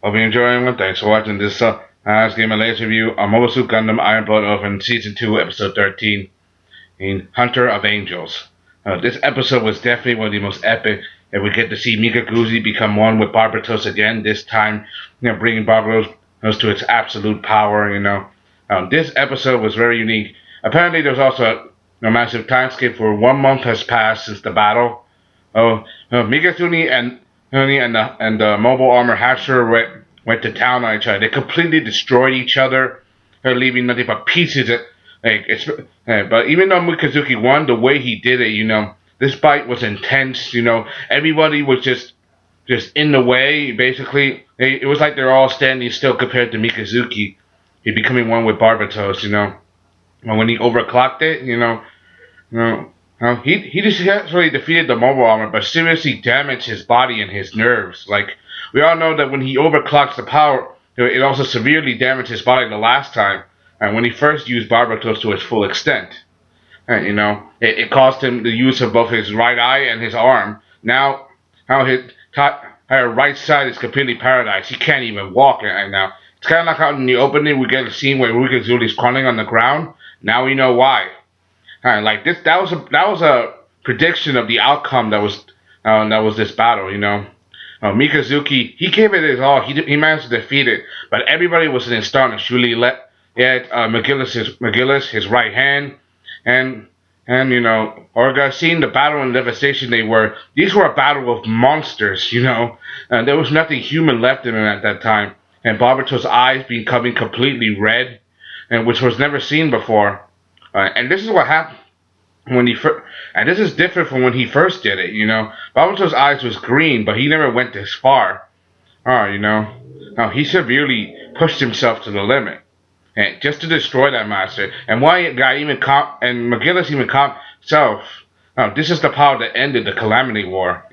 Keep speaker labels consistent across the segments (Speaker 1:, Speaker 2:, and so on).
Speaker 1: Hope you're enjoying it. Thanks for watching this game and latest review on Mobile Suit Gundam Iron Blood Orphans Season 2, Episode 13, in Hunter of Angels. This episode was definitely one of the most epic, and we get to see Mikazuki become one with Barbatos again, this time, bringing Barbatos to its absolute power. This episode was very unique. Apparently, there's also a massive time skip where 1 month has passed since the battle. Mikazuki and the Mobile Armor Hashmai went to town on each other. They completely destroyed each other, leaving nothing but pieces. But even though Mikazuki won, the way he did it, this fight was intense. Everybody was just in the way. Basically, it was like they're all standing still compared to Mikazuki. He becoming one with Barbatos. And when he overclocked it, he just actually defeated the mobile armor, but seriously damaged his body and his nerves. Like, we all know that when he overclocks the power, it also severely damaged his body the last time, and when he first used Barbatos to its full extent. And, it caused him the use of both his right eye and his arm. Now, his right side is completely paralyzed. He can't even walk right now. It's kind of like out in the opening, we get a scene where Mikazuki is crawling on the ground. Now we know why. Like this, that was a prediction of the outcome that was this battle. Mikazuki, he gave it his all. He managed to defeat it, but everybody was in astonished. Really, McGillis, his right hand, and Orga, seeing the battle and devastation these were a battle of monsters. There was nothing human left in them at that time, and Barbatos' eyes becoming completely red, and which was never seen before. And this is what happened when and this is different from when he first did it. Barbatos' eyes was green, but he never went this far. He severely pushed himself to the limit, and just to destroy that monster. And why guy and McGillis even himself. This is the power that ended the Calamity War.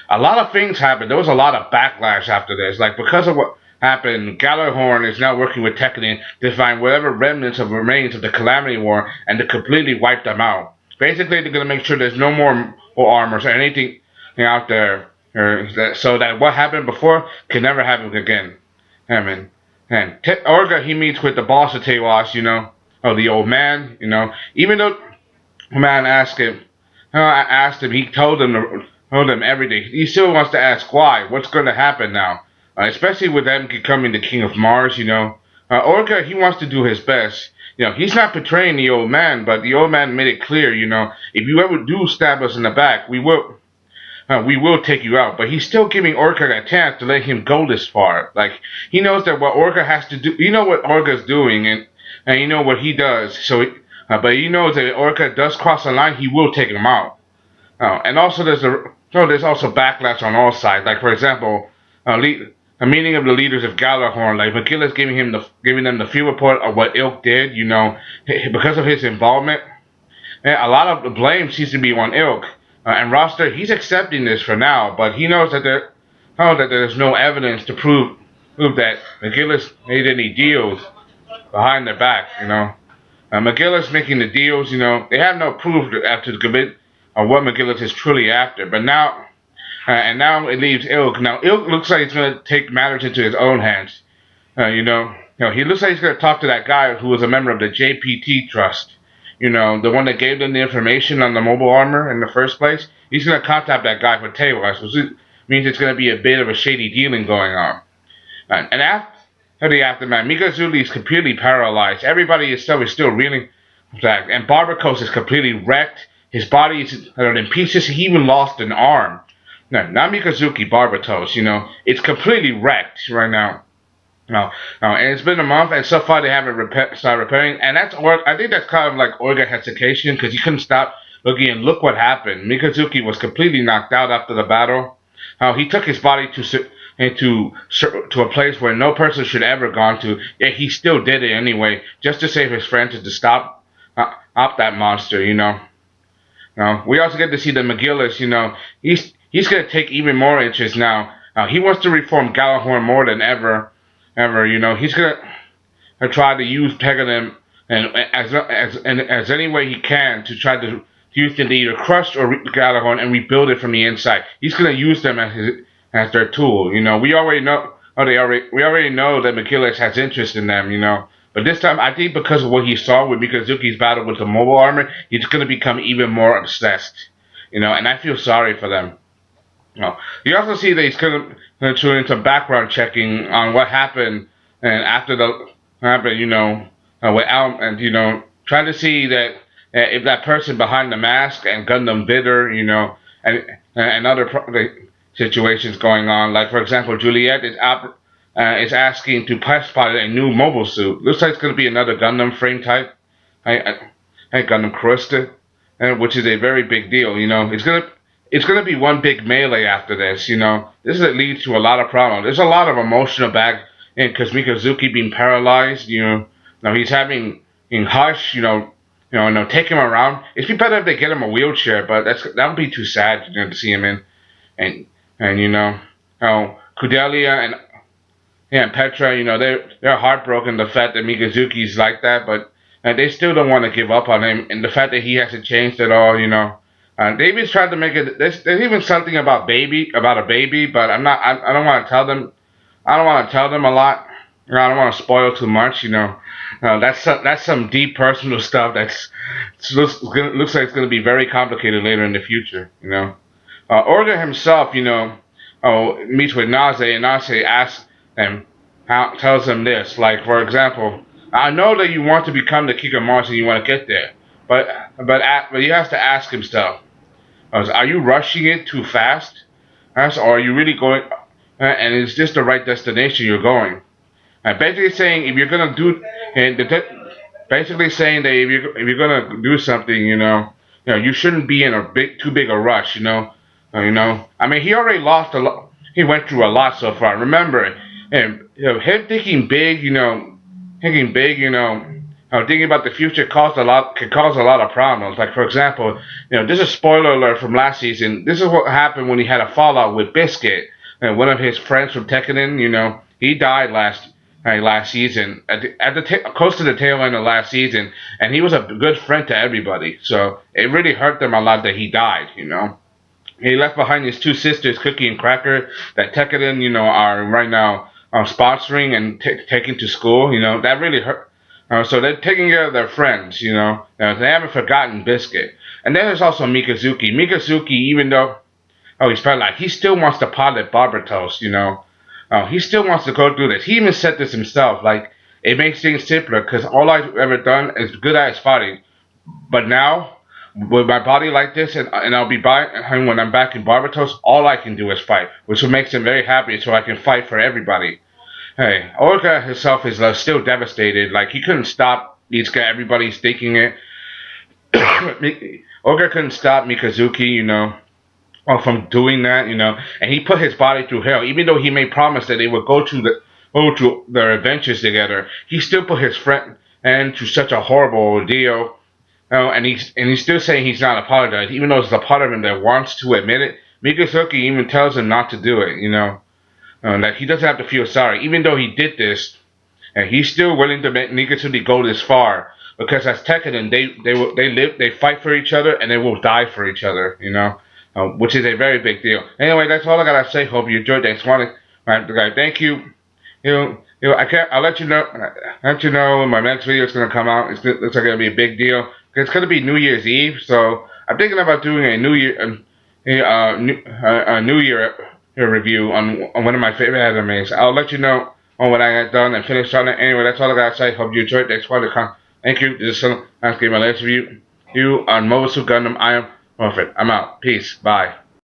Speaker 1: A lot of things happened. There was a lot of backlash after this, like because of what happened. Gjallarhorn is now working with Tekkadan to find whatever remnants of remains of the Calamity War and to completely wipe them out. Basically, they're going to make sure there's no more armors or anything out there, so that what happened before can never happen again. And Orga, he meets with the boss of Tewas, the old man, even though the man asked him, he told him everything. He still wants to ask why, what's going to happen now. Especially with them becoming the king of Mars, Orga, he wants to do his best. He's not betraying the old man, but the old man made it clear, if you ever do stab us in the back, we will take you out. But he's still giving Orga a chance to let him go this far. Like, he knows that what Orga has to do, what Orga's doing, and what he does. But he knows that if Orga does cross the line, he will take him out. And also there's also backlash on all sides. Like, for example, a meeting of the leaders of Gjallarhorn, like McGillis giving them the field report of what Ilk did, because of his involvement. And a lot of the blame seems to be on Ilk. And Roster, he's accepting this for now, but he knows that there's no evidence to prove that McGillis made any deals behind their back, McGillis making the deals, they have no proof after the commit of what McGillis is truly after. But now, now it leaves Ilk. Now, Ilk looks like he's going to take matters into his own hands. He looks like he's going to talk to that guy who was a member of the JPT Trust. The one that gave them the information on the mobile armor in the first place. He's going to contact that guy for Tewas, which means it's going to be a bit of a shady dealing going on. And after the aftermath, Mikazuki is completely paralyzed. Everybody is still reeling back. And Barbatos is completely wrecked. His body is in pieces. He even lost an arm. No, not Mikazuki, Barbatos, it's completely wrecked right now. And it's been a month, and so far they haven't started repairing, and I think that's kind of like Orga hesitation, because he couldn't stop looking, and look what happened. Mikazuki was completely knocked out after the battle. He took his body to a place where no person should ever gone to, yet he still did it anyway, just to save his friends and to stop that monster, we also get to see that McGillis, he's going to take even more interest now. He wants to reform Gjallarhorn more than ever. He's going to try to use Tekkadan and as any way he can to try to use them to either crush or Gjallarhorn and rebuild it from the inside. He's going to use them as their tool. We already know we already know that McGillis has interest in them, But this time, I think because of what he saw with Mikazuki's battle with the mobile armor, he's going to become even more obsessed, And I feel sorry for them. You also see that he's going to tune into background checking on what happened and after the happened, with Al, and trying to see that if that person behind the mask and Gundam bitter, and other situations going on. Like for example, Juliet is asking to press pilot a new mobile suit. Looks like it's going to be another Gundam frame type. I Gundam Crusted, which is a very big deal. It's gonna be one big melee after this. This leads to a lot of problems. There's a lot of emotional back in because Mikazuki being paralyzed. Now he's having in Hush. Take him around. It'd be better if they get him a wheelchair, but that would be too sad. To see him in, and Kudelia and Petra. They're heartbroken the fact that Mikazuki's like that, but they still don't want to give up on him, and the fact that he hasn't changed at all. They even tried to make it. There's even something about a baby, but I'm not. I don't want to tell them. I don't want to tell them a lot. I don't want to spoil too much. That's some deep personal stuff. Looks like it's going to be very complicated later in the future. Orga himself, meets with Naze, and Naze asks him, tells him this. Like for example, I know that you want to become the King of Mars and you want to get there, but he has to ask himself. Are you rushing it too fast? Or are you really going? And is this the right destination you're going? Basically saying if you're gonna do, basically saying that if you're gonna do something, you shouldn't be in too big a rush. I mean, he already lost a lot. He went through a lot so far. Remember, him thinking big, thinking about the future can cause a lot of problems. Like for example, this is a spoiler alert from last season. This is what happened when he had a fallout with Biscuit, and one of his friends from Tekkanen. He died last season close to the tail end of last season, and he was a good friend to everybody. So it really hurt them a lot that he died. He left behind his two sisters, Cookie and Cracker, that Tekkanen are right now sponsoring and taking to school. That really hurt. So they're taking care of their friends, they haven't forgotten Biscuit. And then there's also Mikazuki. Mikazuki, even though, he's paralyzed, he still wants to pilot Barbatos, he still wants to go through this. He even said this himself, like, it makes things simpler, because all I've ever done is good at fighting. But now, with my body like this, and I'll be when I'm back in Barbatos, all I can do is fight, which makes him very happy, so I can fight for everybody. Hey, Orga himself is still devastated. Like he couldn't stop everybody's thinking it. Orga couldn't stop Mikazuki, from doing that, and he put his body through hell. Even though he made promise that they would go through their adventures together, he still put his friend through such a horrible ordeal. And he's still saying he's not apologized, even though there's a part of him that wants to admit it. Mikazuki even tells him not to do it, that he doesn't have to feel sorry, even though he did this, and he's still willing to make Mikazuki go this far, because as Tekkanen, they fight for each other, and they will die for each other, which is a very big deal. Anyway, that's all I gotta say. Hope you enjoyed that. Thank you. I'll let you know when my next video is gonna come out. Looks like it's gonna be a big deal. It's gonna be New Year's Eve, so I'm thinking about doing a New Year review on one of my favorite animes. I'll let you know when I get done and finish on it. Anyway, that's all I gotta say. Hope you enjoyed. Thanks for watching. Thank you. This is Son. I'm giving my last review on Mobile Suit Gundam. I am Orphan. I'm out. Peace. Bye.